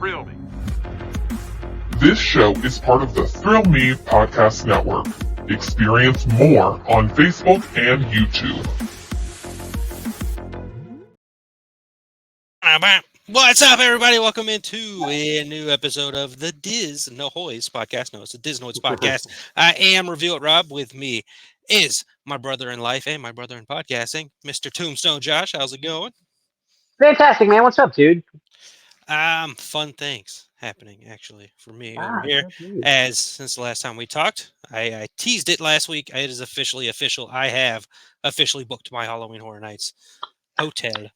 Thrill Me. This show is part of the Thrill Me Podcast Network. Experience more on Facebook and YouTube. What's up, everybody? Welcome into a new episode of the Disnoids podcast. No, it's the Disnoids podcast. I am Reveal It Rob. With me is my brother in life and my brother in podcasting, Mr. Tombstone Josh. How's it going? Fantastic, man. What's up, dude? Fun things happening actually for me over here. As since the last time we talked, I teased it last week. It is officially official. I have officially booked my Halloween Horror Nights hotel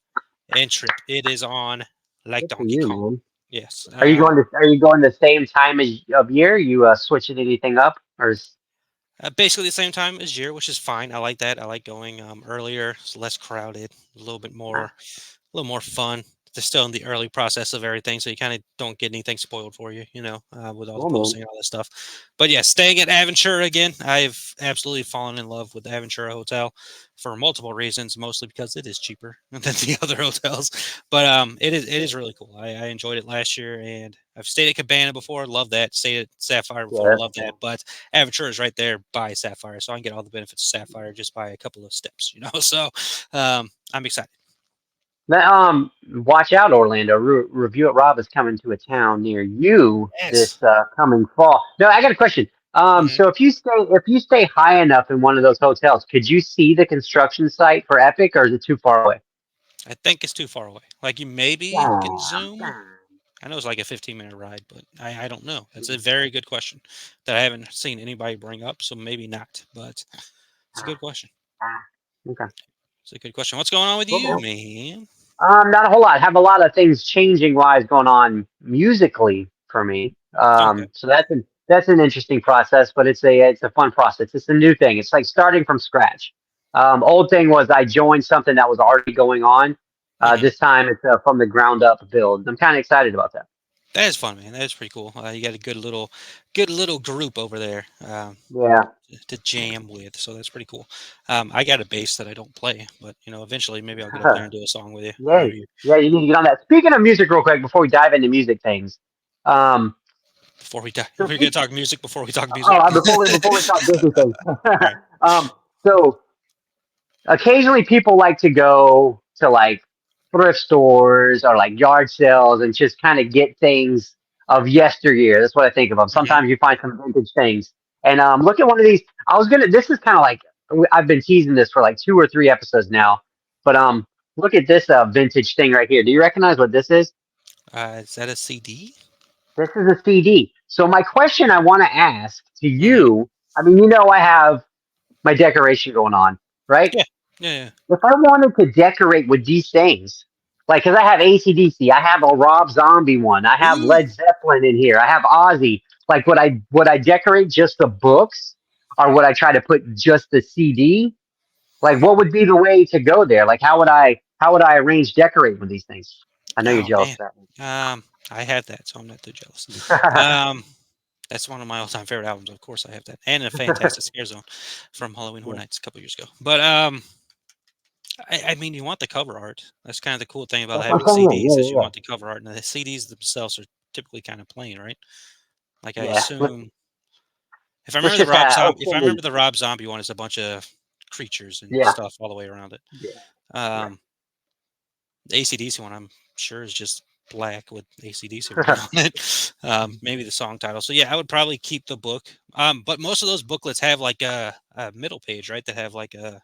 and trip. It is on like Donkey Kong. Man. Yes. Are you going the same time of year? You switching anything up, or is... basically the same time as year, which is fine. I like that. I like going earlier. It's less crowded, a little more fun. They're still in the early process of everything, so you kind of don't get anything spoiled for you, with all the posting and all that stuff. But yeah, staying at Aventura again. I've absolutely fallen in love with the Aventura Hotel for multiple reasons, mostly because it is cheaper than the other hotels. But it is really cool. I enjoyed it last year, and I've stayed at Cabana before. Love that. Stayed at Sapphire before. Love that. But Aventura is right there by Sapphire, so I can get all the benefits of Sapphire just by a couple of steps. So I'm excited. Watch out, Orlando. Review It Rob is coming to a town near you this coming fall. No, I got a question. So if you stay high enough in one of those hotels, could you see the construction site for Epic, or is it too far away? I think it's too far away. Like you can zoom. I know it's like a 15-minute ride, but I don't know. That's a very good question that I haven't seen anybody bring up, so maybe not. But it's a good question. Okay. It's a good question. What's going on with you, man? Not a whole lot. I have a lot of things changing-wise going on musically for me. So that's an interesting process, but it's a fun process. It's a new thing. It's like starting from scratch. Old thing was I joined something that was already going on. This time it's from the ground up build. I'm kind of excited about that. That is fun, man. That is pretty cool. You got a good little group over there. To jam with, so that's pretty cool. I got a bass that I don't play, but eventually maybe I'll get up there and do a song with you. Yeah, you need to get on that. Speaking of music, real quick before we dive into music things. Before we dive, we're gonna talk music before we talk music. Before we talk music things. So occasionally people like to go to like thrift stores or like yard sales and just kind of get things of yesteryear. That's what I think of them. Sometimes you find some vintage things. And look at one of these. This is kind of like, I've been teasing this for like 2 or 3 episodes now. But look at this vintage thing right here. Do you recognize what this is? Is that a CD? This is a CD. So my question I want to ask to you, I mean, I have my decoration going on, right? Yeah. If I wanted to decorate with these things, like, because I have AC/DC, I have a Rob Zombie one, I have Led Zeppelin in here, I have Ozzy. Like, would I decorate just the books, or would I try to put just the CD? Like, what would be the way to go there? Like, how would I arrange decorate with these things? I know you're jealous of that one. I have that, so I'm not too jealous. That's one of my all-time favorite albums. Of course, I have that, and a fantastic Scare Zone from Halloween Horror Nights a couple years ago. But I mean, you want the cover art. That's kind of the cool thing about having CDs is you want the cover art, and the CDs themselves are typically kind of plain, right? Like I assume, if I remember the Rob Zombie one, it's a bunch of creatures and stuff all the way around it. The AC/DC one, I'm sure, is just black with AC/DC on it. Maybe the song title. So yeah, I would probably keep the book. But most of those booklets have like a middle page, right? That have like a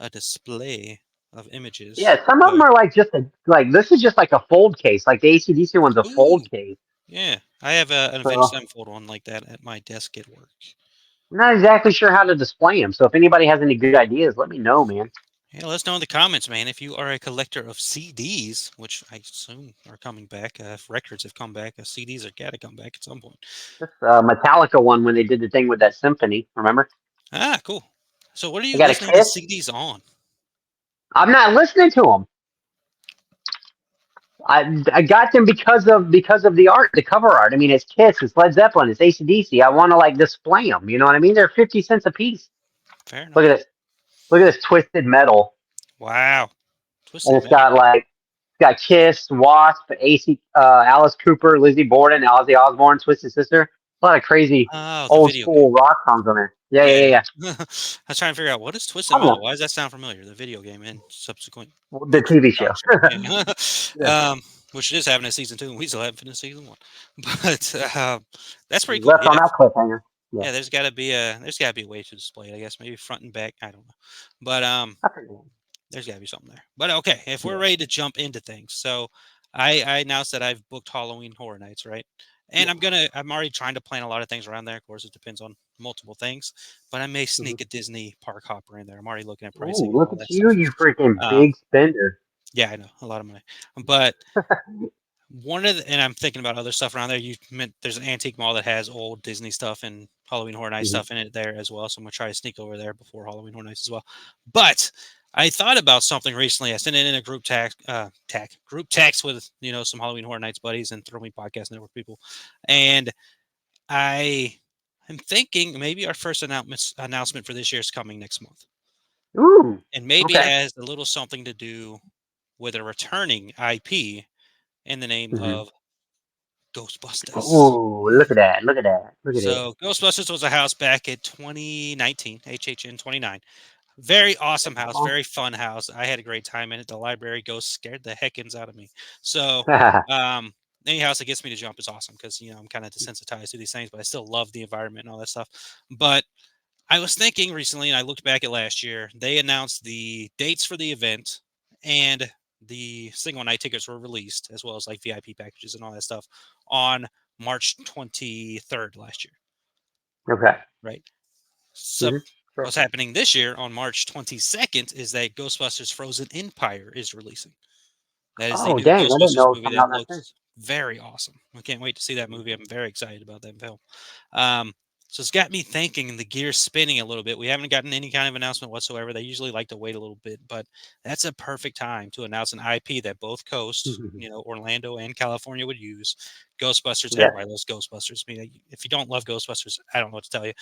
display of images. Yeah, some of them are like this is just like a fold case. Like the AC/DC one's a fold case. Yeah, I have an Avenged Sevenfold one like that at my desk at work. I'm not exactly sure how to display them, so if anybody has any good ideas, let me know, man. Yeah, let us know in the comments, man. If you are a collector of CDs, which I assume are coming back, if records have come back, CDs are got to come back at some point. This Metallica one when they did the thing with that symphony, remember? Ah, cool. So what are you listening to CDs on? I'm not listening to them. I got them because of the art, the cover art. I mean, it's Kiss, it's Led Zeppelin, it's AC/DC. I want to like display them. You know what I mean? They're 50 cents a piece. Fair enough. Look at this Twisted Metal. Wow. Twisted Metal. It's got Kiss, Wasp, AC, Alice Cooper, Lizzie Borden, Ozzy Osbourne, Twisted Sister. A lot of crazy Oh, the old video game. school rock songs on there. Yeah, yeah, Yeah. yeah. I was trying to figure out what is Twisted Come Metal. on, Why does that sound familiar? The video game and subsequent the future TV show. television. Yeah. Which is having a season 2, and we still haven't finished season 1. But that's pretty cool. Left on Yeah. that cliffhanger. Yeah, Yeah, there's got to be a way to display it. I guess maybe front and back. I don't know, but I think. there's got to be something there. But okay, if we're Yeah, ready to jump into things, so I announced that I've booked Halloween Horror Nights, right? And yeah. I'm already trying to plan a lot of things around there. Of course, it depends on multiple things, but I may Mhm. sneak a Disney park hopper in there. I'm already looking at Ooh, pricing and look all at that you, stuff. you freaking Um, big spender. yeah, I know, a lot of money, but and I'm thinking about other stuff around there. You meant there's an antique mall that has old Disney stuff and Halloween Horror Nights Mhm. stuff in it there as well. So I'm gonna try to sneak over there before Halloween Horror Nights as well. But I thought about something recently. I sent it in a group text with some Halloween Horror Nights buddies and Throw Me Podcast Network people, and I am thinking maybe our first announcement for this year is coming next month, Ooh, and maybe it okay. has a little something to do with a returning IP in the name Hmm. of Ghostbusters. Ooh, look at that! Look at that! Look at it! So Ghostbusters was a house back in 2019, HHN 29. Very awesome house, Oh. very fun house. I had a great time in it. The library ghost scared the heckins out of me. So um, any house that gets me to jump is awesome because I'm kind of desensitized to these things, but I still love the environment and all that stuff. But I was thinking recently, and I looked back at last year. They announced the dates for the event, and the single night tickets were released, as well as like VIP packages and all that stuff, on March 23rd last year. Okay. Right. So Hmm. what's happening this year on March 22nd is that Ghostbusters Frozen Empire is releasing. That is the Oh, new dang! I didn't Ghostbusters know it was movie coming that out that soon. looks very awesome. I can't wait to see that movie. I'm very excited about that film. Um, so it's got me thinking and the gears spinning a little bit. We haven't gotten any kind of announcement whatsoever. They usually like to wait a little bit, but that's a perfect time to announce an IP that both coasts, Orlando and California would use. Ghostbusters, Yeah. everybody loves Ghostbusters. I mean, if you don't love Ghostbusters, I don't know what to tell you.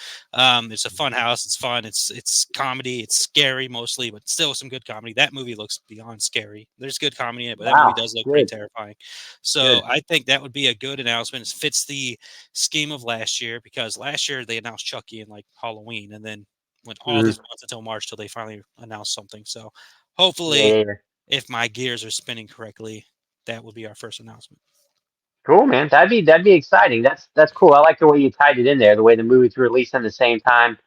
It's a fun house. It's fun. It's comedy. It's scary mostly, but still some good comedy. That movie looks beyond scary. There's good comedy in it, but that movie Wow. does look pretty Good. terrifying. So Good. I think that would be a good announcement. It fits the scheme of last year because last year they announced Chucky and like Halloween, and then went all Hmm. these months until March till they finally announced something. So Yeah, hopefully, yeah, yeah. if my gears are spinning correctly, that would be our first announcement. Cool, man. That'd be exciting. That's cool. I like the way you tied it in there. The way the movie's released at the same time.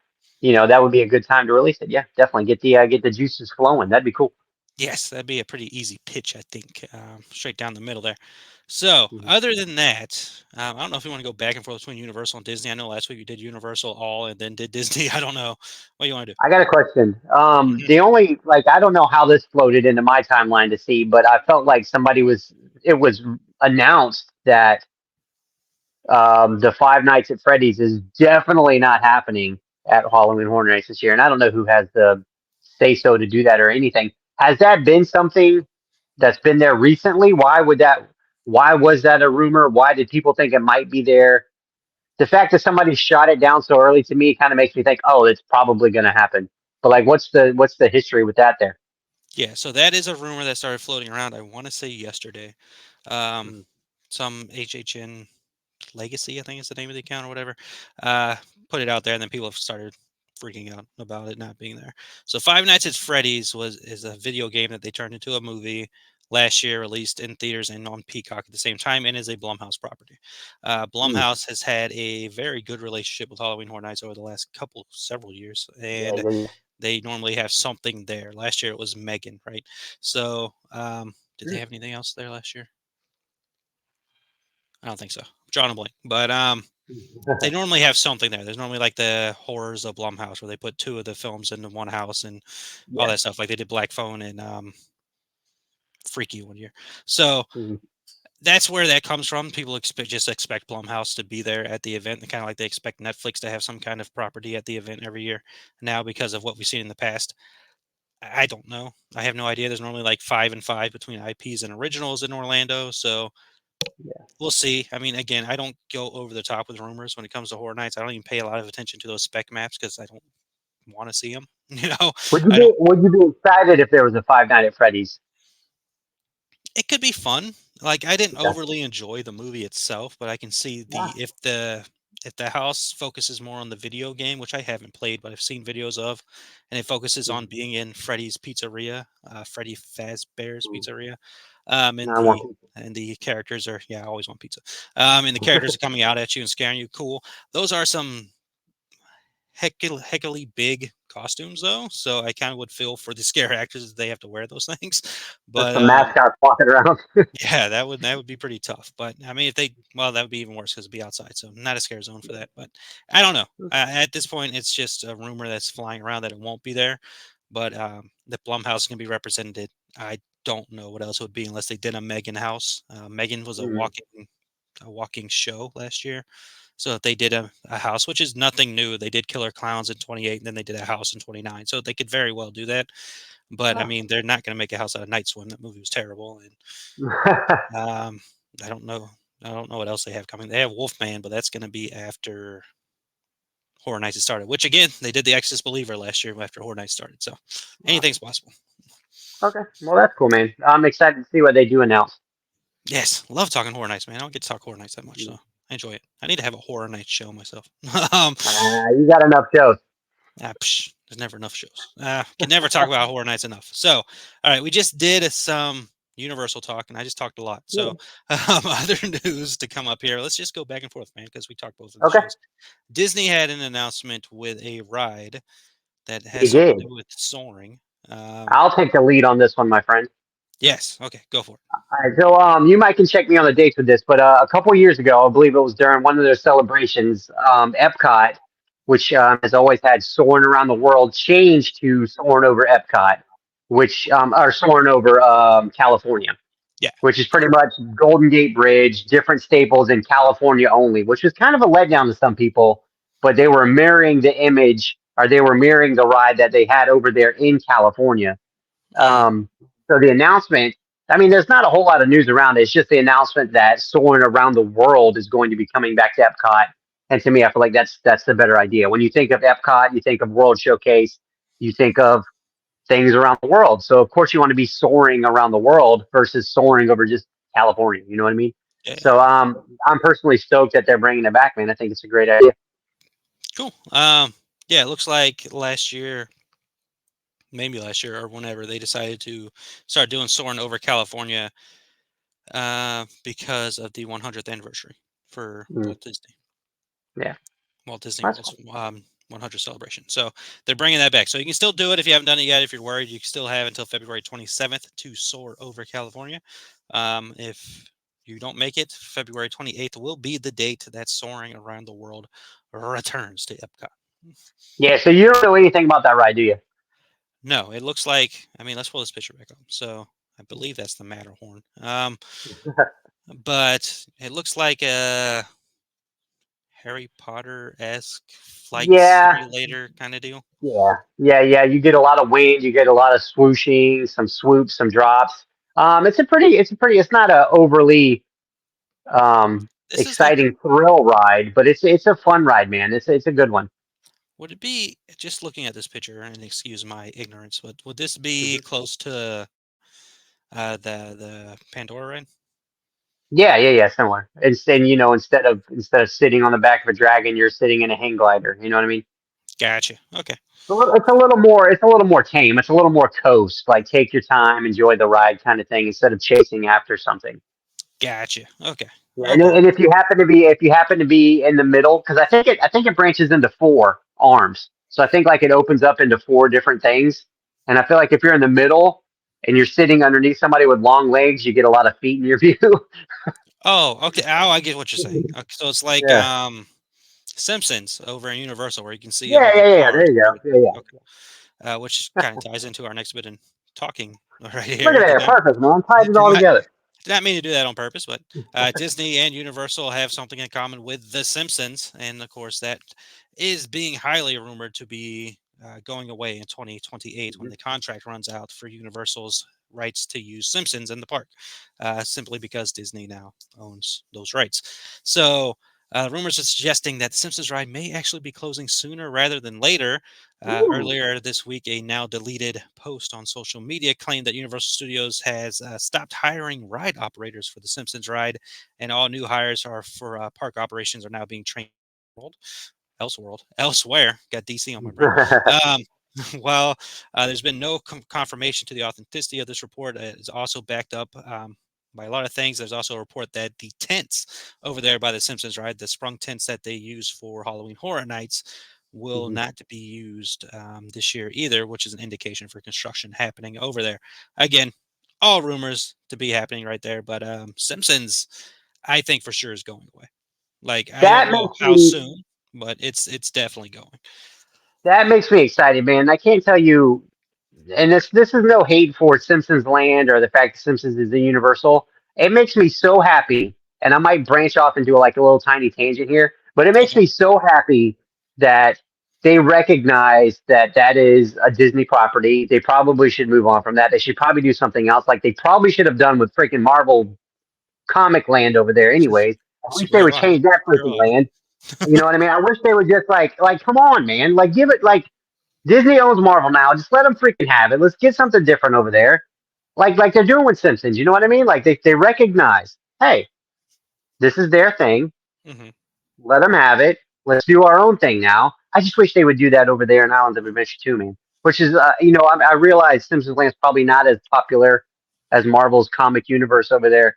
That would be a good time to release it. Yeah, definitely get the juices flowing. That'd be cool. Yes, that'd be a pretty easy pitch, I think, straight down the middle there. So, Mhm. other than that, I don't know if you want to go back and forth between Universal and Disney. I know last week you did Universal all and then did Disney. I don't know what you want to do. I got a question. Mhm. The only I don't know how this floated into my timeline to see, but I felt like it was announced that the Five Nights at Freddy's is definitely not happening at Halloween Horror Nights this year, and I don't know who has the say so to do that or anything. Has that been something that's been there recently? Why was that a rumor? Why did people think it might be there? The fact that somebody shot it down so early to me kind of makes me think, oh, it's probably going to happen. But what's the history with that there? Yeah, so that is a rumor that started floating around. I want to say yesterday. Um, Mm. some HHN Legacy, I think is the name of the account or whatever, uh, put it out there, and then people have started freaking out about it not being there. So Five Nights at Freddy's is a video game that they turned into a movie last year, released in theaters and on Peacock at the same time, and is a Blumhouse property. Mm. Blumhouse has had a very good relationship with Halloween Horror Nights over the last several years, Yeah, and yeah, yeah. they normally have something there. Last year it was Megan, right? So did they Mm. have anything else there last year? I don't think so. I'm drawing a blank, but they normally have something there. There's normally like the horrors of Blumhouse where they put two of the films into one house and all Yeah. that stuff. Like they did Black Phone and Freaky one year. So Mhm. that's where that comes from. People just expect Blumhouse to be there at the event, kind of like they expect Netflix to have some kind of property at the event every year. Now, because of what we've seen in the past, I don't know. I have no idea. There's normally like 5 and 5 between IPs and originals in Orlando, so Yeah. we'll see. I mean, again, I don't go over the top with rumors when it comes to Horror Nights. I don't even pay a lot of attention to those spec maps because I don't want to see them. Would you I be don't. Would you be excited if there was a Five Nights at Freddy's? It could be fun. Like I didn't Okay. overly enjoy the movie itself, but I can see Yeah. if the house focuses more on the video game, which I haven't played, but I've seen videos of, and it focuses on being in Freddy's Pizzeria, Freddy Fazbear's Mm. Pizzeria, No, and I want the characters are I always want pizza, and the characters are coming out at you and scaring you. Cool. Those are some heckily big costumes though, so I kind of would feel for the scare actors that they have to wear those things. just But some mascots walking around. yeah, that would be pretty tough. But I mean, if they well, that would be even worse because it'd be outside, so not a scare zone for that. But I don't know. At this point, it's just a rumor that's flying around that it won't be there. But the Blumhouse can be represented. I don't know what else it would be unless they did a Megan house. Megan was Mm. a walking show last year. So if they did a house, which is nothing new, they did Killer Clowns in 28, and then they did a house in 29. So they could very well do that. But I Oh. mean, they're not going to make a house out of Night Swim. That movie was terrible, and um, I don't know. I don't know what else they have coming. They have Wolfman, but that's going to be after Horror Nights has started. Which again, they did the Exorcist Believer last year after Horror Nights started. So anything's possible. Okay, well that's cool, man. I'm excited to see what they do announce. Yes, love talking Horror Nights, man. I don't get to talk Horror Nights that much, so Mm. I enjoy it. I need to have a Horror Nights show myself. um, You got enough shows. there's never enough shows. Can never talk about Horror Nights enough. So, all right, we just did some Universal talk, and I just talked a lot. Yeah. So, other news to come up here. Let's just go back and forth, man, because we talked both of the Okay, shows. Disney had an announcement with a ride that he has something did. to do with soaring. I'll take the lead on this one, my friend. Yes. Okay, go for it. All right, so you might can check me on the dates with this, but a couple years ago, I believe it was during one of their celebrations, Epcot, which has always had soaring around the world, changed to soaring over Epcot, which or soaring over California, Yeah. which is pretty much Golden Gate Bridge, different staples in California only, which was kind of a letdown to some people, but they were mirroring the image or they were mirroring the ride that they had over there in California. Mm, So the announcement, I mean, there's not a whole lot of news around it. It's just the announcement that soaring around the world is going to be coming back to Epcot. And to me, I feel like that's the better idea. When you think of Epcot, you think of World Showcase, you think of things around the world. So of course you want to be soaring around the world versus soaring over just California. You know what I mean? yeah. So I'm personally stoked that they're bringing it back, man. I think it's a great idea. Cool. Yeah, it looks like maybe last year or whenever they decided to start doing soaring over California because of the 100th anniversary for Mm, yeah, Walt Disney that's World's cool. 100th celebration. So they're bringing that back. So you can still do it if you haven't done it yet. If you're worried, you can still have until February 27th to soar over California. If you don't make it, February 28th will be the date that soaring around the world returns to Epcot. Yeah. So you don't know anything about that ride, do you? No, it looks like, I mean, let's pull this picture back up. So I believe that's the Matterhorn. But it looks like a Harry Potter-esque flight Yeah, simulator kind of deal. yeah. You get a lot of wind, you get a lot of swooshing, some swoops, some drops. It's not a overly This is like, exciting thrill ride, but it's a fun ride, man. It's a good one. would it be just looking at this picture and excuse my ignorance, would this be Mhm. close to the Pandora ride? Yeah. Similar. And instead of sitting on the back of a dragon, you're sitting in a hang glider. You know what I mean? Gotcha. Okay. It's a little more tame. It's a little more coast. Like take your time, enjoy the ride, kind of thing, instead of chasing after something. Gotcha. Okay. Yeah, Well, and, cool. and if you happen to be in the middle, because I think it branches into four arms. So I think like it opens up into four different things. And I feel like if you're in the middle and you're sitting underneath somebody with long legs, you get a lot of feet in your view. Oh, okay. Oh, I get what you're saying. Okay, so it's like Yeah. Simpsons over in Universal where you can see Yeah, all yeah, the yeah. cars There you and go. everything. Yeah, yeah. Okay. Which kind of ties into our next bit in talking right Look here. at that. Perfect, man. Tied it Did all not together. did not mean to do that on purpose, but Disney and Universal have something in common with The Simpsons, and of course that is being highly rumored to be going away in 2028 when Mhm. the contract runs out for Universal's rights to use Simpsons in the park, simply because Disney now owns those rights. So Rumors are suggesting that the Simpsons ride may actually be closing sooner rather than later. Ooh. Earlier this week, a now deleted post on social media claimed that Universal Studios has stopped hiring ride operators for the Simpsons ride, and all new hires are for park operations are now being trained elsewhere. Got DC on my brain. Um, while there's been no confirmation to the authenticity of this report, it's also backed up by a lot of things. There's also a report that the tents over there by the Simpsons ride, the sprung tents that they use for Halloween Horror Nights, will Mhm. not be used this year either, which is an indication for construction happening over there. Again, all rumors to be happening right there, but Simpsons, I think for sure is going away. Like I don't That know makes how me soon, but it's definitely going. that makes me excited, man. I can't tell you, and this is no hate for Simpsons Land or the fact that Simpsons is a Universal. It makes me so happy, and I might branch off and do like a little tiny tangent here, but it makes Okay. me so happy that they recognize that that is a Disney property. They probably should move on from that. They should probably do something else, like they probably should have done with freaking Marvel Comic Land over there. Anyways, I wish they Sure would are. change that Sure freaking are. land. You know what I mean? I wish they would just like, come on, man. Like, give it like Disney owns Marvel now. Just let them freaking have it. Let's get something different over there. Like they're doing with Simpsons. You know what I mean? Like they recognize, hey, this is their thing. Hmm. Let them have it. Let's do our own thing now. I just wish they would do that over there in Islands of Adventure too, man. Which is, I realize Simpsons Land's probably not as popular as Marvel's comic universe over there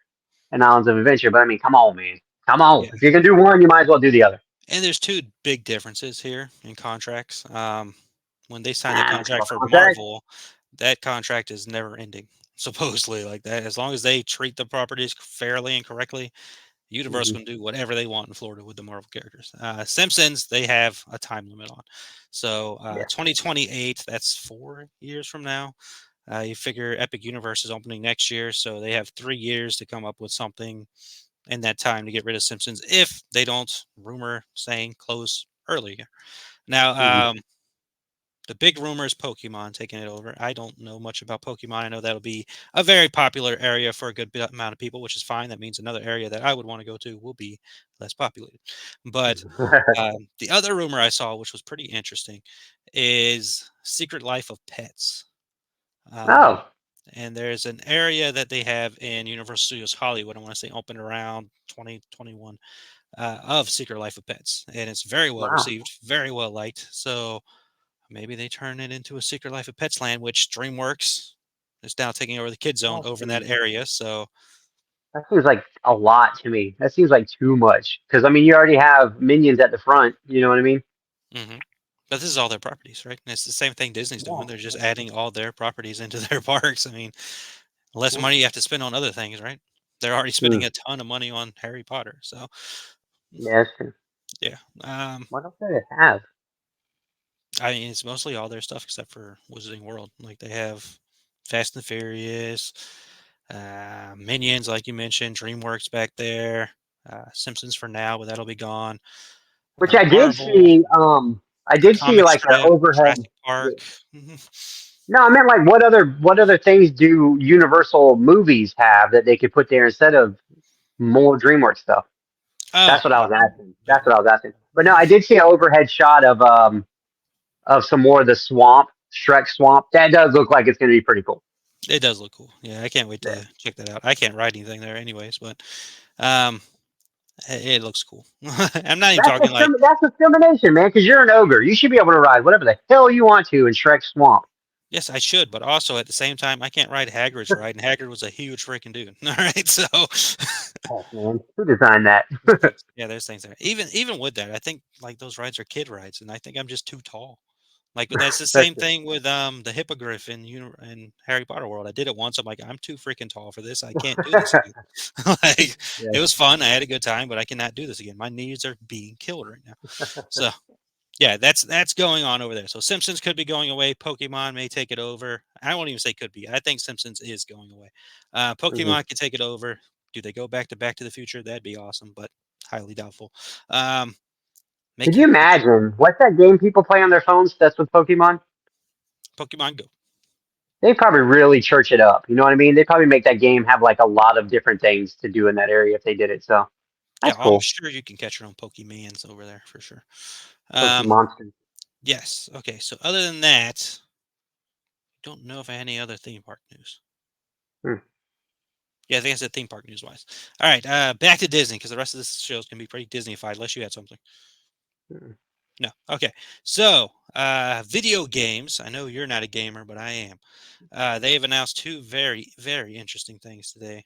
in Islands of Adventure. But I mean, come on, man. Come on. Yeah. If you're gonna do one, you might as well do the other. And there's two big differences here in contracts. When they signed the Ah, contract for contract. Marvel, that contract is never ending. Supposedly, like that, as long as they treat the properties fairly and correctly, Universal Mhm. can do whatever they want in Florida with the Marvel characters. Simpsons, they have a time limit on. So Yeah. 2028, that's 4 years from now. You figure Epic Universe is opening next year, so they have 3 years to come up with something in that time to get rid of Simpsons if they don't, rumor saying, close early. Mhm. Now, the big rumor is Pokemon taking it over. I don't know much about Pokemon. I know that'll be a very popular area for a good amount of people, which is fine. That means another area that I would want to go to will be less populated. But the other rumor I saw, which was pretty interesting, is Secret Life of Pets. Um, Oh, and there's an area that they have in Universal Studios Hollywood. I want to say opened around 2021 of Secret Life of Pets, and it's very well wow. received, very well liked. So maybe they turn it into a Secret Life of Pets land, which DreamWorks is now taking over the Kid Zone That over in that seems, area. So, that seems like a lot to me. That seems like too much. Because I mean, you already have minions at the front. You know what I mean? mhm. But this is all their properties, right? And it's the same thing Disney's Yeah. doing. They're just adding all their properties into their parks. I mean, less Yeah. money you have to spend on other things, right? They're already Hmm. spending a ton of money on Harry Potter. So, Yeah, that's true. yeah. What else do they have? I mean, it's mostly all their stuff except for Wizarding World. Like they have Fast and Furious, Minions, like you mentioned, DreamWorks back there, Simpsons for now, but that'll be gone. Which I did Marvel, see. I did see comic like an strip, overhead. Jurassic Park. Mhm. No, I meant like what other things do Universal movies have that they could put there instead of more DreamWorks stuff? Oh, That's what I was asking. yeah. That's what I was asking. But no, I did see an overhead shot of some more of the swamp, Shrek swamp. That does look like it's going to be pretty cool. It does look cool. Yeah, I can't wait Yeah. to check that out. I can't ride anything there, anyways, but um, it looks cool. I'm not even talking like, That's discrimination, man. Because you're an ogre, you should be able to ride whatever the hell you want to in Shrek swamp. yes, I should, but also at the same time, I can't ride Hagrid's ride, and Hagrid was a huge freaking dude. All right, so Heck, man, who designed that? yeah, there's things there. Even with that, I think like those rides are kid rides, and I think I'm just too tall. Like, but that's the That's same thing with the hippogriff in Harry Potter World. I did it once. I'm like, I'm too freaking tall for this. I can't do this again. Like, yeah. it was fun. I had a good time, but I cannot do this again. My knees are being killed right now. So yeah, that's going on over there. So Simpsons could be going away. Pokemon may take it over. I won't even say could be. I think Simpsons is going away. Mhm. Pokemon can take it over. Do they go Back to the Future? That'd be awesome, but highly doubtful. Um, Could you make imagine what's that game people play on their phones? That's with Pokemon. Pokemon Go. They probably really church it up. You know what I mean? They probably make that game have like a lot of different things to do in that area if they did it. So. Yeah, That's I'm cool. sure you can catch your own Pokemans over there for sure. Pokemon monsters. Yes. Okay. So other than that, don't know if I had any other theme park news. Hmm. Yeah, I think I said theme park news wise. All right. Back to Disney because the rest of this show is gonna be pretty Disneyfied unless you had something. Hmm. No. Okay. So video games. I know you're not a gamer, but I am. They have announced two very, very interesting things today.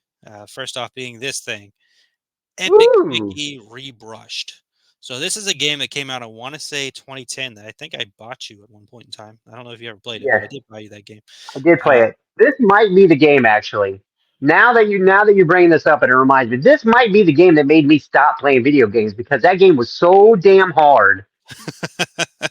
First off, being this thing, Epic Woo! Mickey Rebrushed. So this is a game that came out, I want to say 2010. That I think I bought you at one point in time. I don't know if you ever played it, but Yes, I did buy you that game. I did play Uh, it. This might be the game actually. Now that you bring this up, and it reminds me, this might be the game that made me stop playing video games because that game was so damn hard.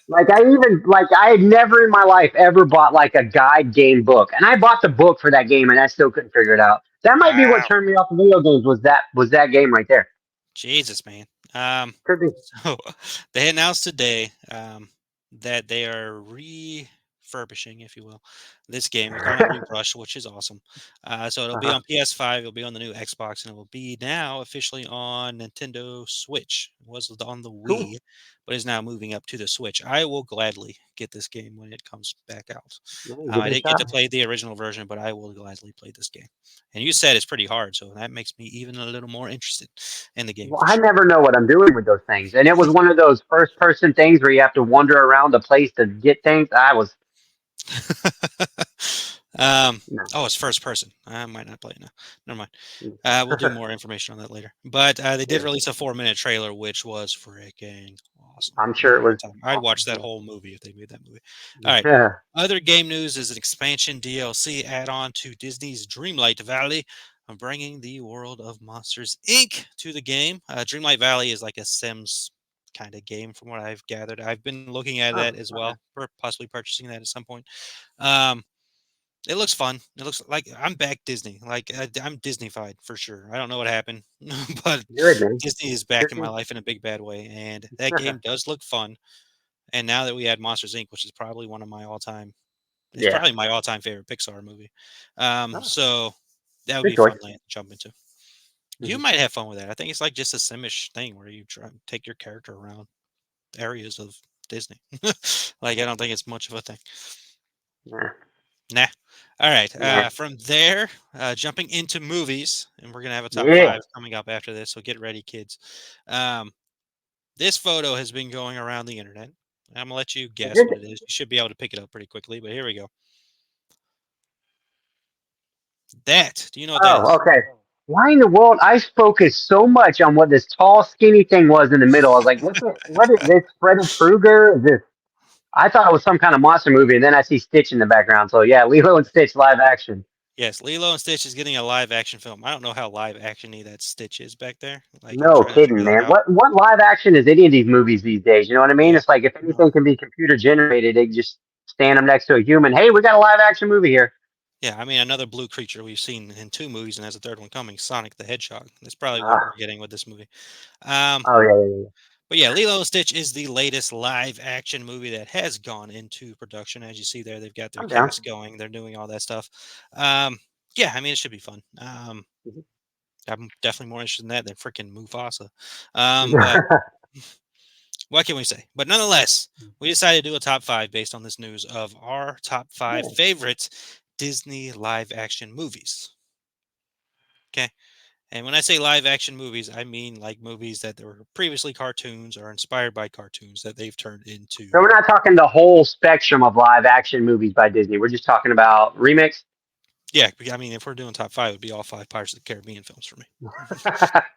Like I had never in my life ever bought like a guide game book, and I bought the book for that game, and I still couldn't figure it out. That might be what wow, turned me off of video games. Was that game right there? Jesus, man. Um, Could be. so they announced today that they are refurbishing, if you will, this game. They're calling it Rebrush, which is awesome. So it'll be Uh-huh. on PS5, it'll be on the new Xbox, and it will be now officially on Nintendo Switch. It was on the Cool. Wii, but is now moving up to the Switch. I will gladly get this game when it comes back out. Yeah, give I it a didn't get to shot. play the original version, but I will gladly play this game. And you said it's pretty hard, so that makes me even a little more interested in the game Well, for I sure. never know what I'm doing with those things, and it was one of those first person things where you have to wander around the place to get things. I was um, no. oh, it's first person. I might not play it now. Never mind. We'll do more information on that later. But they did Yeah, release a 4-minute trailer, which was freaking awesome. I'm Had sure a it great was time. I'd watch that awesome. whole movie if they made that movie. All right. Yeah. Other game news is an expansion DLC add-on to Disney's Dreamlight Valley, bringing the world of Monsters Inc. to the game. Dreamlight Valley is like a Sims kind of game, from what I've gathered. I've been looking at Oh, that as okay. well, possibly purchasing that at some point. Um, it looks fun. It looks like I'm back Disney. Like I'm Disneyfied for sure. I don't know what happened, but Good man. Disney is back Good in my man. life in a big bad way, and that game does look fun. And now that we add Monsters Inc., which is probably one of my all-time, it's Yeah. probably my all-time favorite Pixar movie. Oh, So that would good be choice. fun to jump into. You Mhm. might have fun with that. I think it's like just a Simish thing where you try and take your character around areas of Disney. Like I don't think it's much of a thing. Yeah. Nah. All right. Yeah. From there, jumping into movies, and we're gonna have a top Yeah. five coming up after this. So get ready, kids. Um, this photo has been going around the internet. I'm gonna let you guess what it is. You should be able to pick it up pretty quickly, but here we go. That. Do you know what that Oh, is? okay. Why in the world? I focused so much on what this tall, skinny thing was in the middle. I was like, what is this? Freddy Krueger? Is this? I thought it was some kind of monster movie, and then I see Stitch in the background. So yeah, Lilo and Stitch live action. Yes, Lilo and Stitch is getting a live action film. I don't know how live actiony that Stitch is back there. Like I'm No trying to kidding, figure that man. out. What live action is any of these movies these days? You know what I mean? Yeah. It's like if No. anything can be computer generated, they just stand them next to a human. Hey, we got a live action movie here. Yeah, I mean another blue creature we've seen in 2 movies, and has a third one coming, Sonic the Hedgehog. That's probably what we're Ah, getting with this movie. Um, oh yeah, yeah, yeah. But yeah, Lilo and Stitch is the latest live action movie that has gone into production. As you see there, they've got their I'm down. cast going. They're doing all that stuff. Um, yeah, I mean, it should be fun. Mhm. I'm definitely more interested in that than freaking Mufasa. But what can we say? But nonetheless, we decided to do a top five based on this news of our top five Yeah. favorite Disney live action movies. Okay. And when I say live action movies, I mean like movies that were previously cartoons or inspired by cartoons that they've turned So into. we're not talking the whole spectrum of live action movies by Disney. We're just talking about remix. Yeah, I mean, if we're doing top five, it would be all five Pirates of the Caribbean films for me.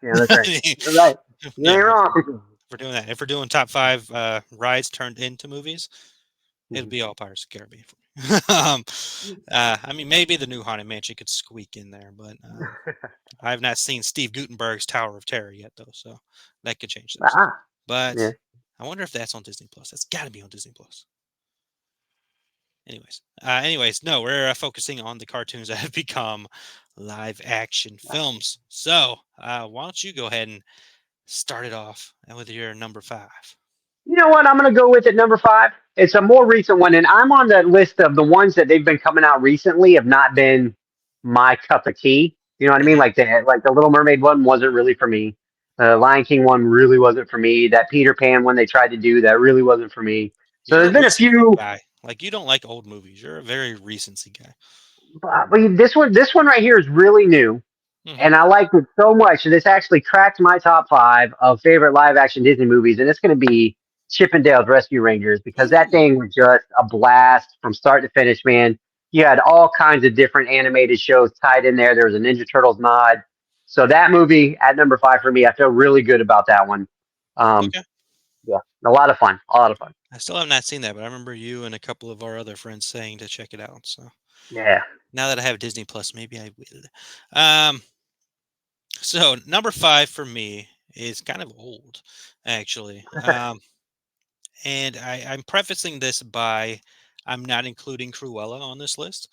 Yeah, that's right. You're right. You ain't Yeah, if wrong. we're doing that. If we're doing top five rides turned into movies, it'll Mhm. be all Pirates of the Caribbean for me. I mean, maybe the new Haunted Mansion could squeak in there, but I have not seen Steve Gutenberg's Tower of Terror yet, though, so that could change things. Ah, yeah. But I wonder if that's on Disney Plus. That's got to be on Disney Plus. Anyways, no, we're focusing on the cartoons that have become live action films. So, why don't you go ahead and start it off with your number five? You know what? I'm going to go with it number five. It's a more recent one, and I'm on the list of the ones that they've been coming out recently have not been my cup of tea. You know what I mean? Hmm. Like the Little Mermaid one wasn't really for me. The Lion King one really wasn't for me. That Peter Pan one they tried to do, that really wasn't for me. So You're a there's been a recency few. guy. Like you don't like old movies. You're a very recency guy. But this one right here is really new, Hmm. and I liked it so much. And this actually cracked my top five of favorite live action Disney movies, and it's going to be Chip and Dale's Rescue Rangers because that Ooh. thing was just a blast from start to finish. Man, you had all kinds of different animated shows tied in there. There was a Ninja Turtles nod, so that movie at number five for me, I feel really good about that one. Um, Okay. yeah, a lot of fun, a lot of fun. I still have not seen that, but I remember you and a couple of our other friends saying to check it out. So Yeah. now that I have Disney Plus, maybe I will. Um, so number five for me is kind of old, actually. And I'm prefacing this by I'm not including Cruella on this list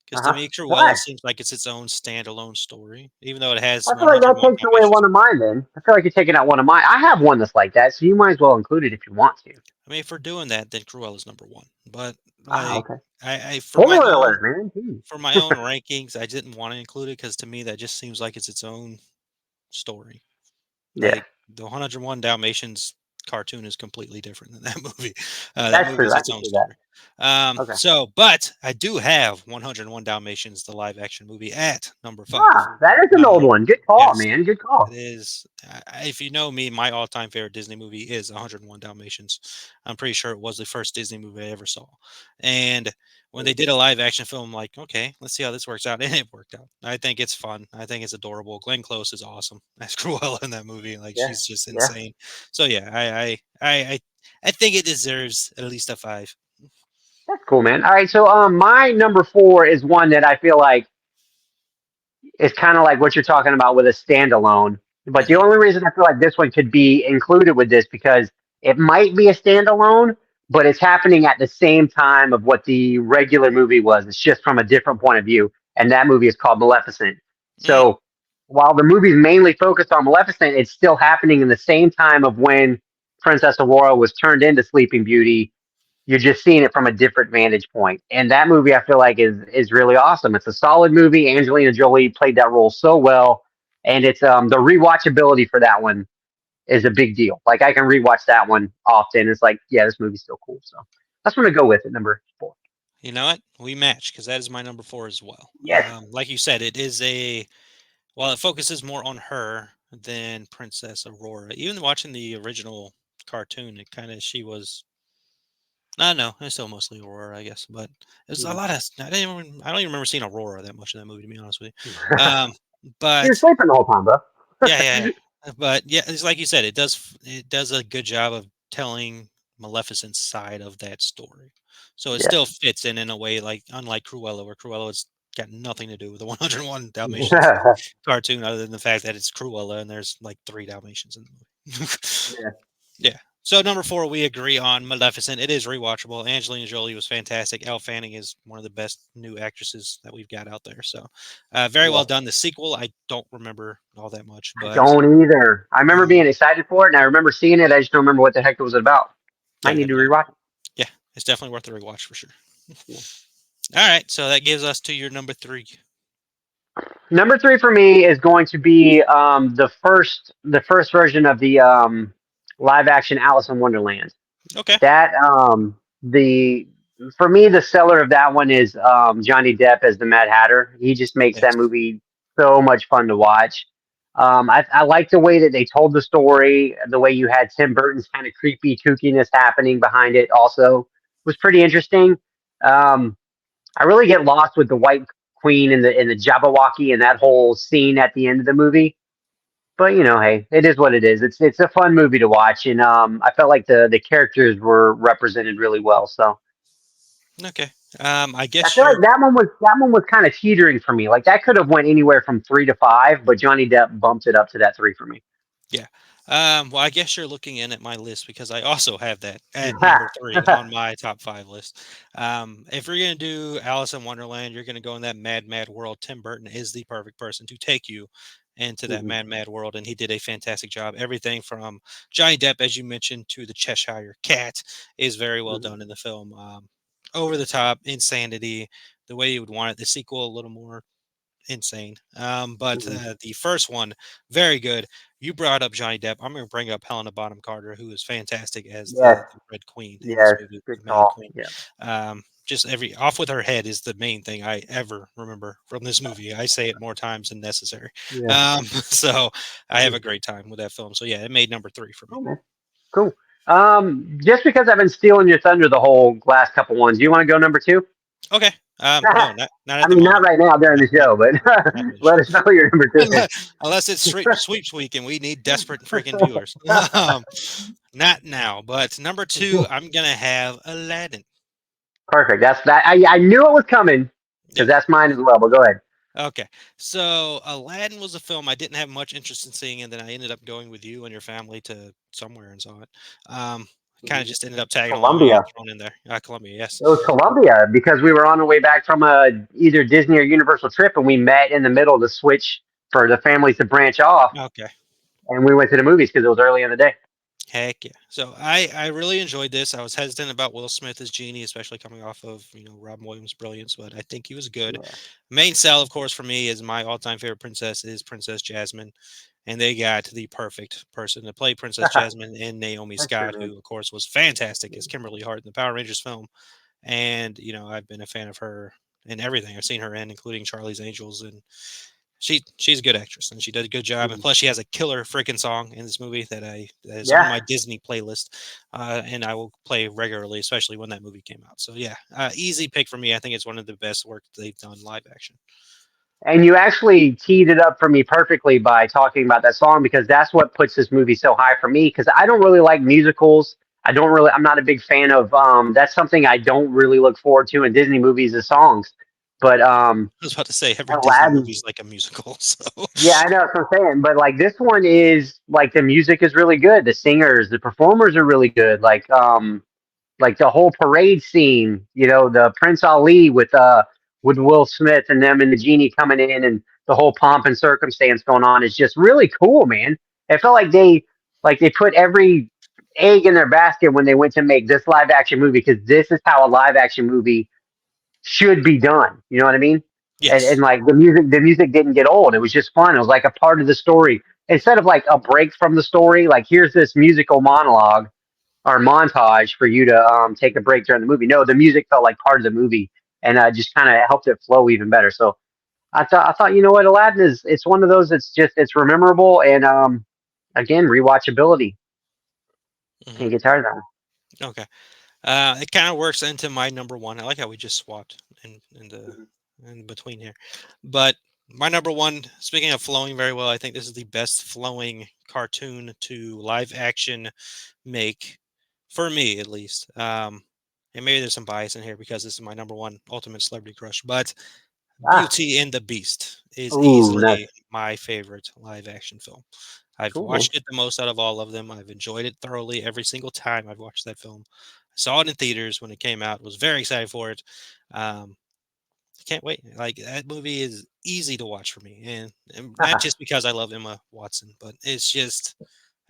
because Uh to huh. me, Cruella Why? seems like it's its own standalone story, even though it has I feel like that 101 takes away Dalmatians. one of mine. Then I feel like you're taking out one of mine. I have one that's like that, so you might as well include it if you want to. I mean, if we're doing that, then Cruella's number one. But Ah, like, okay. I Spoiler alert, man. Jeez. for my own rankings, I didn't want to include it because to me that just seems like it's its own story. Yeah, Like the 101 Dalmatians cartoon is completely different than that movie. That that's movie true. is I its can own see that. story. Okay. But I do have 101 Dalmatians, the live action movie, at number five. Ah, that is an old one. Good call, Yes, man. Good it call. is. If you know me, my all-time favorite Disney movie is 101 Dalmatians. I'm pretty sure it was the first Disney movie I ever saw. And when they did a live action film, I'm like, okay, let's see how this works out. And it worked out. I think it's fun. I think it's adorable. Glenn Close is awesome as Cruella in that movie. Like Yeah, she's just yeah. insane. So yeah, I think it deserves at least a five. That's cool, man. All right, so my number four is one that I feel like is kind of like what you're talking about with a standalone. But the Hmm. only reason I feel like this one could be included with this because it might be a standalone, but it's happening at the same time of what the regular movie was. It's just from a different point of view, and that movie is called Maleficent. Mm, So while the movie's mainly focused on Maleficent, it's still happening in the same time of when Princess Aurora was turned into Sleeping Beauty. You're just seeing it from a different vantage point. And that movie I feel like is really awesome. It's a solid movie. Angelina Jolie played that role so well. And it's the rewatchability for that one is a big deal. Like I can rewatch that one often. It's like, yeah, this movie's still cool. So that's what I'm gonna go with at number four. you know what? We match because that is my number four as well. Yes. Like you said, it is a while it focuses more on her than Princess Aurora. Even watching the original cartoon, it kind of she was. I don't know. It's still mostly Aurora, I guess, but there's a Mhm. lot of. I don't even remember seeing Aurora that much in that movie, to be honest with you. You're But sleeping the whole time, bro. yeah. But yeah, it's like you said, it does a good job of telling Maleficent's side of that story. So it still fits in a way like unlike Cruella, where Cruella has got nothing to do with the 101 Dalmatians Yeah. cartoon, other than the fact that it's Cruella and there's like three Dalmatians in the movie. Yeah. Yeah. So number four, we agree on Maleficent. It is rewatchable. Angelina Jolie was fantastic. Elle Fanning is one of the best new actresses that we've got out there. So very Yeah. well done. The sequel, I don't remember all that much, I but don't either. I remember being um, excited for it and I remember seeing it. I just don't remember what the heck it was about. yeah, Might need to rewatch it. yeah, it's definitely worth the rewatch for sure. Yeah. All right, so that gives us to your number three. Number three for me is going to be the first version of the live action Alice in Wonderland. Okay. That the for me the seller of that one is Johnny Depp as the Mad Hatter. He just makes Yes. that movie so much fun to watch. I like the way that they told the story, the way you had Tim Burton's kind of creepy kookiness happening behind it. Also was pretty interesting. Um, I really get lost with the White Queen and the Jabberwocky and that whole scene at the end of the movie. But hey, it is what it is. It's a fun movie to watch, and I felt like the characters were represented really well. So Okay. I I guess feel like you're that one was kind of teetering for me. Like that could have went anywhere from three to five, but Johnny Depp bumped it up to that three for me. yeah. Well, I guess you're looking in at my list because I also have that at number three on my top five list. If you're gonna do Alice in Wonderland, you're gonna go in that mad, mad world. Tim Burton is the perfect person to take you into that Mhm, mad, mad world, and he did a fantastic job. Everything from Johnny Depp, as you mentioned, to the Cheshire Cat is very well mhm, done in the film. Over the top insanity, the way you would want it. The sequel a little more insane. But mhm. the first one, very good. you brought up Johnny Depp. I'm going to bring up Helena Bonham Carter, who is fantastic as Yes, the Red Queen in this yes, movie, good the Mad call. Queen. Yeah, Just every off with her head is the main thing I ever remember from this movie. I say it more times than necessary. yeah. So I have a great time with that film. So yeah, it made number 3 for me. Oh man, cool. Just because I've been stealing your thunder the whole last couple ones, do you want to go number 2? Okay. No, not I at the mean, not moment. right now during the show, but Not really let sure. us know your number 2. Unless it's sweeps week and we need desperate freaking viewers. Not now, but number 2, I'm gonna have Aladdin. Perfect. That's that. I knew it was coming because Yep. that's mine as well. But go ahead. Okay. So Aladdin was a film I didn't have much interest in seeing, and then I ended up going with you and your family to somewhere and saw it. Kind of just ended up tagging along. I Columbia. got thrown in there. Columbia, yes. It was Columbia because we were on the way back from either Disney or Universal trip, and we met in the middle to switch for the families to branch off, Okay. and we went to the movies because it was early in the day. Heck yeah. So I really enjoyed this. I was hesitant about Will Smith as Genie, especially coming off of, Robin Williams' brilliance, but I think he was good. Yeah. Main sell, of course, for me is my all-time favorite princess is Princess Jasmine. And they got the perfect person to play Princess Jasmine in Naomi That's true, Scott, man. who, of course, was fantastic as Kimberly Hart in the Power Rangers film. And, I've been a fan of her in everything I've seen her in, including Charlie's Angels. And she's a good actress and she did a good job. And plus, she has a killer freaking song in this movie that is on Yeah. my Disney playlist. And I will play regularly, especially when that movie came out. So, yeah, easy pick for me. I think it's one of the best work they've done live action. And you actually teed it up for me perfectly by talking about that song because that's what puts this movie so high for me because I don't really like musicals. I'm not a big fan of, that's something I don't really look forward to in Disney movies is songs. But I was about to say every Disney movie Aladdin, is like a musical. So, yeah, I know what I'm saying. But like this one is like the music is really good. The singers, the performers are really good. Like the whole parade scene, the Prince Ali with Will Smith and them and the genie coming in and the whole pomp and circumstance going on is just really cool, man. It felt like they put every egg in their basket when they went to make this live action movie because this is how a live action movie should be done. You know what I mean? And yes. like the music didn't get old. It was just fun. It was like a part of the story instead of like a break from the story. Like here's this musical monologue or montage for you to take a break during the movie. No, the music felt like part of the movie and just kind of helped it flow even better. So I thought you know what, Aladdin is it's one of those it's memorable and again rewatchability. Hmm. Can't get tired of that one. Okay. It kind of works into my number 1. I like how we just swapped in between here. But my number 1, speaking of flowing very well, I think this is the best flowing cartoon to live action make for me, at least. And maybe there's some bias in here because this is my number 1 ultimate celebrity crush. But Ah, Beauty and the Beast is ooh, nice, easily my favorite live action film. I've cool, man. watched it the most out of all of them. I've enjoyed it thoroughly every single time I've watched that film. I saw it in theaters when it came out. Was very excited for it. Um, I can't wait. Like that movie is easy to watch for me, and not just because I love Emma Watson, but it's just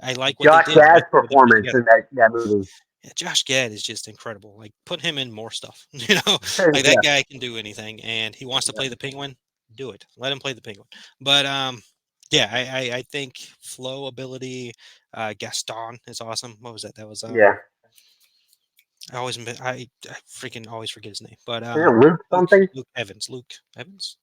I like what they Josh did. I like Gad's what they put performance together. in that movie. Yeah, Josh Gad is just incredible. Like put him in more stuff. Like that Yeah, guy can do anything, and he wants to play the penguin. Do it. Let him play the penguin. But yeah, I think flow ability. Gaston is awesome. What was that? That was yeah. I freaking always forget his name. But Is it Luke something? Luke Evans. Luke Evans.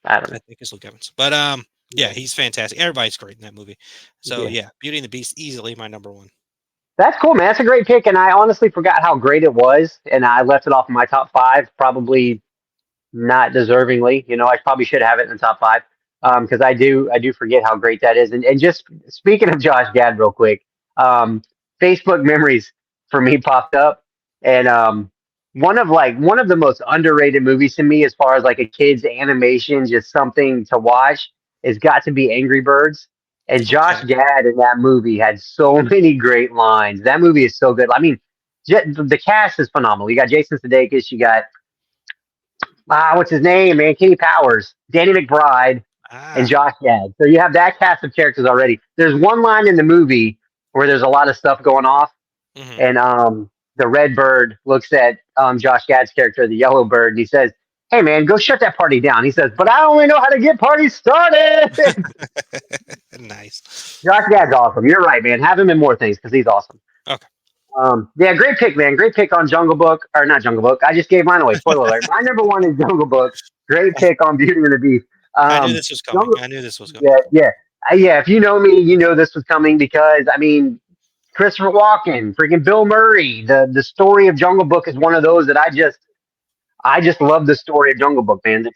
I don't I know. think it's Luke Evans. But yeah, Yeah. he's fantastic. Everybody's great in that movie. So Yeah. yeah, Beauty and the Beast easily my number 1. That's cool, man. That's a great pick, and I honestly forgot how great it was, and I left it off of my top five. Probably not deservingly. I probably should have it in the top five because I do forget how great that is. And just speaking of Josh Gad, real quick, um, Facebook memories for me popped up, and one of the most underrated movies to me as far as like a kid's animation, just something to watch, has got to be Angry Birds. And Josh Okay. Gad in that movie had so many great lines. That movie is so good. I mean, the cast is phenomenal. You got Jason Sudeikis, you got what's his name, man? Kenny Powers, Danny McBride, and Ah. Josh Gad. So you have that cast of characters already. There's one line in the movie where there's a lot of stuff going off, Hmm. and the red bird looks at Josh Gad's character, the yellow bird, and he says, "Hey, man, go shut that party down." He says, "But I only know how to get parties started." nice. Josh Gad's awesome. You're right, man. Have him in more things because he's awesome. Okay. Yeah, great pick, man. Great pick on Jungle Book, or not Jungle Book. I just gave mine away. Spoiler alert. My number one is Jungle Book. Great pick on Beauty and the Beast. I knew this was coming. Jungle, I knew this was coming. yeah, yeah, yeah. If you know me, you know this was coming because I mean, Christopher Walken, freaking Bill Murray. The story of Jungle Book is one of those that I just love the story of Jungle Book, man.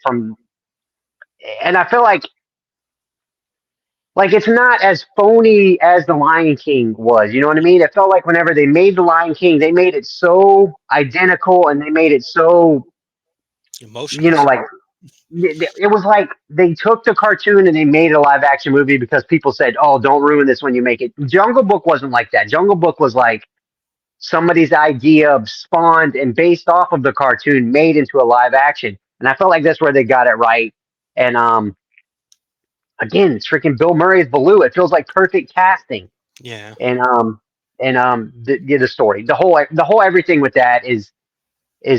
And I feel like it's not as phony as the Lion King was. You know what I mean? It felt like whenever they made the Lion King, they made it so identical and they made it so, you know, Emotionless. like it was like they took the cartoon and they made a live action movie because people said, "Oh, don't ruin this when you make it." Jungle Book wasn't like that. Jungle Book was like somebody's idea of spawned and based off of the cartoon made into a live action. And I felt like that's where they got it right. And again, it's freaking Bill Murray's Baloo. It feels like perfect casting. Yeah. The story, the whole everything with that is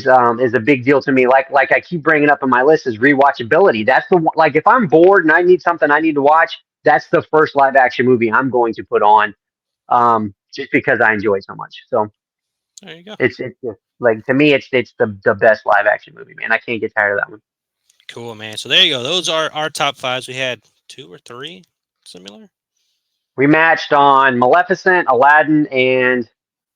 a big deal to me. Like I keep bringing up in my list is rewatchability. That's the one, like if I'm bored and I need something I need to watch, that's the first live action movie I'm going to put on, just because I enjoy it so much. So There you go. it's just, like to me it's the best live action movie, man. I can't get tired of that one. Cool, man. So there you go. Those are our top fives. We had 2 or 3 similar. We matched on Maleficent, Aladdin, and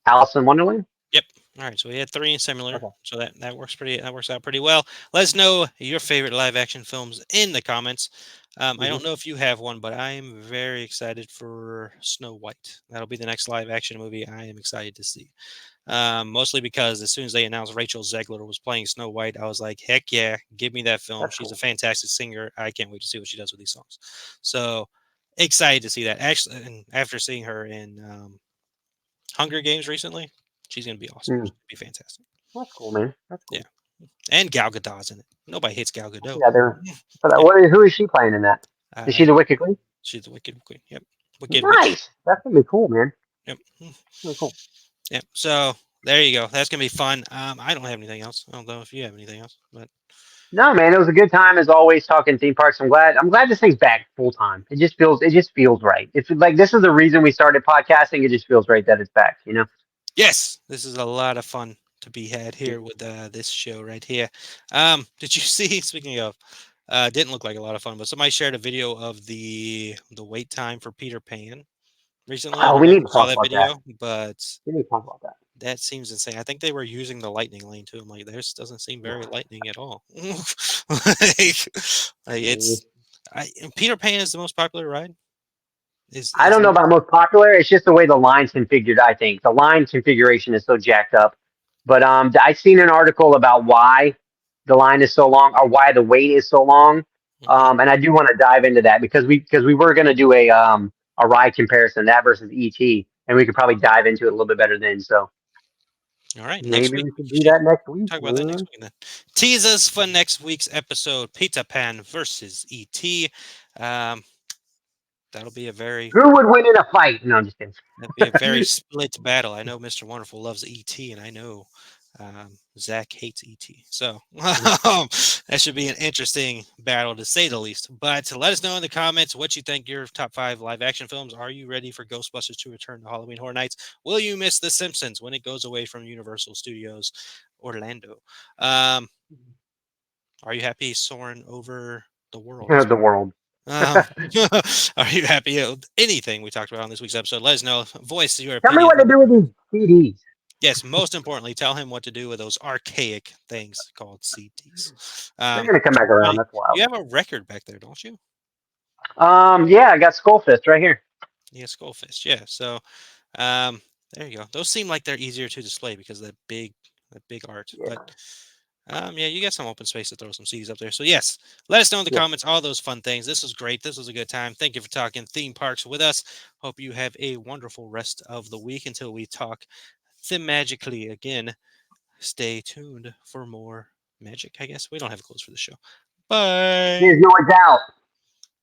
Alice in Wonderland. Yep. All right. So we had 3 similar. Okay. So that works out pretty well. Let us know your favorite live action films in the comments. I don't know if you have one, but I am very excited for Snow White. That'll be the next live action movie I am excited to see. Mostly because as soon as they announced Rachel Zegler was playing Snow White, I was like, heck yeah, give me that film. That's She's cool. a fantastic singer. I can't wait to see what she does with these songs. So excited to see that. Actually, and after seeing her in Hunger Games recently, she's going to be awesome. She's going to be fantastic. That's cool, man. That's cool. Yeah. And Gal Gadot's in it. Nobody hates Gal Gadot. Yeah, they're. But Yeah. who is she playing in that? Is she the Wicked Queen? She's the Wicked Queen. Yep. Wicked Witch. Nice. That's gonna be cool, man. Yep. Really cool. Yep. So there you go. That's gonna be fun. I don't have anything else. I don't know if you have anything else, but No, man, it was a good time as always talking theme parks. I'm glad this thing's back full time. It just feels right. It's like this is the reason we started podcasting. It just feels right that it's back. You know. yes, this is a lot of fun to be had here with this show right here. Did you see? Speaking of, didn't look like a lot of fun, but somebody shared a video of the wait time for Peter Pan recently. I Oh, don't we know if need you to saw talk that about that. video, but We need to talk about that. that seems insane. I think they were using the lightning lane too. I'm like, this doesn't seem very lightning at all. like it's, Peter Pan is the most popular ride. I don't know about most popular. It's just the way the line's configured. I think the line configuration is so jacked up. But I seen an article about why the line is so long or why the wait is so long. And I do want to dive into that because we were going to do a ride comparison that versus ET, and we could probably dive into it a little bit better then. So All right, next maybe week we could we do should that next week. talk about that next week then. Tease us for next week's episode: Peter Pan versus ET. That'll be a very Who would win in a fight? No, I'm just kidding. that'll be a very split battle. I know Mr. Wonderful loves ET, and I know Zach hates ET. So that should be an interesting battle to say the least. But let us know in the comments what you think your top 5 live action films. Are you ready for Ghostbusters to return to Halloween Horror Nights? Will you miss The Simpsons when it goes away from Universal Studios Orlando? Are you happy soaring over the world? The world. Are you happy with anything we talked about on this week's episode? Let us know. Voice your Tell me opinion. what to do with these CDs. Yes, most importantly, tell him what to do with those archaic things called CDs. They're gonna come back around. That's wild. You have a record back there, don't you? Yeah, I got Skullfist right here. Yeah, Skullfist. Yeah. So, there you go. Those seem like they're easier to display because of that big art. Yeah. But yeah, you got some open space to throw some CDs up there. So yes, let us know in the comments all those fun things. This was great. This was a good time. Thank you for talking theme parks with us. Hope you have a wonderful rest of the week until we talk themagically again. Stay tuned for more magic, I guess. We don't have a close for the show. Bye. Disnoids out.